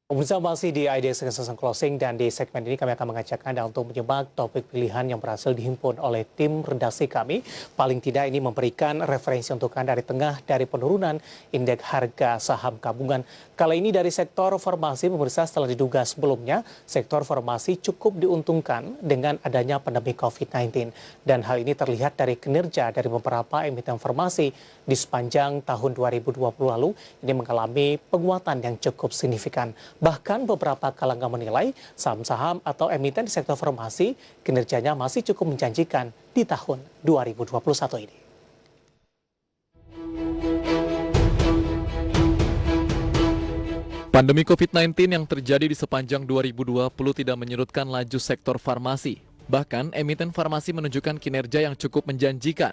Pemirsa masih di ID Succession Closing dan di segmen ini kami akan mengajak Anda untuk menyimak topik pilihan yang berhasil dihimpun oleh tim redaksi kami. Paling tidak ini memberikan referensi untuk Anda di tengah dari penurunan indeks harga saham gabungan. Kali ini dari sektor farmasi, pemirsa, setelah diduga sebelumnya, sektor farmasi cukup diuntungkan dengan adanya pandemi COVID-19. Dan hal ini terlihat dari kinerja dari beberapa emiten farmasi di sepanjang tahun 2020 lalu ini mengalami penguatan yang cukup signifikan. Bahkan beberapa kalangan menilai saham-saham atau emiten di sektor farmasi kinerjanya masih cukup menjanjikan di tahun 2021 ini. Pandemi COVID-19 yang terjadi di sepanjang 2020 tidak menyurutkan laju sektor farmasi. Bahkan, emiten farmasi menunjukkan kinerja yang cukup menjanjikan.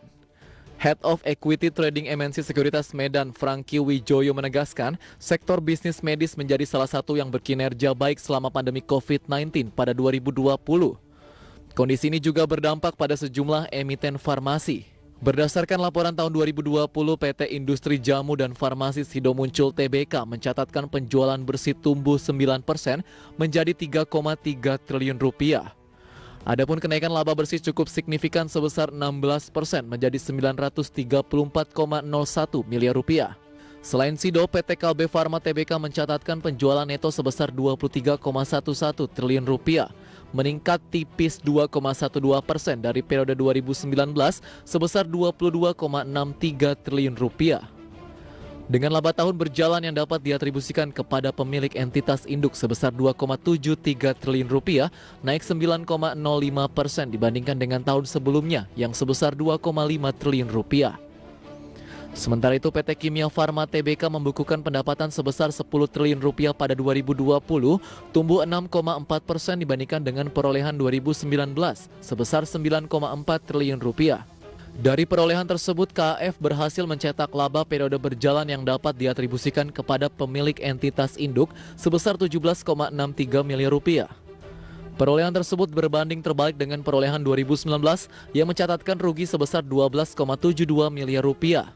Head of Equity Trading MNC Sekuritas Medan, Franky Wijoyo menegaskan, sektor bisnis medis menjadi salah satu yang berkinerja baik selama pandemi COVID-19 pada 2020. Kondisi ini juga berdampak pada sejumlah emiten farmasi. Berdasarkan laporan tahun 2020, PT Industri Jamu dan Farmasi Sido Muncul Tbk mencatatkan penjualan bersih tumbuh 9% menjadi 3,3 triliun rupiah. Adapun kenaikan laba bersih cukup signifikan sebesar 16% menjadi 934,01 miliar rupiah. Selain Sido, PT Kalbe Farma Tbk mencatatkan penjualan neto sebesar 23,11 triliun rupiah, meningkat tipis 2,12% dari periode 2019 sebesar 22,63 triliun rupiah. Dengan laba tahun berjalan yang dapat diatribusikan kepada pemilik entitas induk sebesar 2,73 triliun rupiah, naik 9,05% dibandingkan dengan tahun sebelumnya yang sebesar 2,5 triliun rupiah. Sementara itu PT Kimia Farma Tbk membukukan pendapatan sebesar 10 triliun rupiah pada 2020, tumbuh 6,4% dibandingkan dengan perolehan 2019 sebesar 9,4 triliun rupiah. Dari perolehan tersebut, KAF berhasil mencetak laba periode berjalan yang dapat diatribusikan kepada pemilik entitas induk sebesar 17,63 miliar rupiah. Perolehan tersebut berbanding terbalik dengan perolehan 2019 yang mencatatkan rugi sebesar 12,72 miliar rupiah.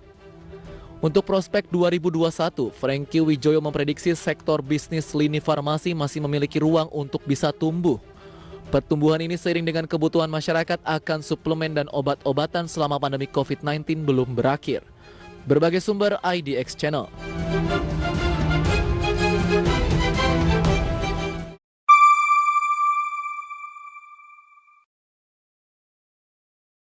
Untuk prospek 2021, Franky Wijoyo memprediksi sektor bisnis lini farmasi masih memiliki ruang untuk bisa tumbuh. Pertumbuhan ini seiring dengan kebutuhan masyarakat akan suplemen dan obat-obatan selama pandemi COVID-19 belum berakhir. Berbagai sumber IDX Channel.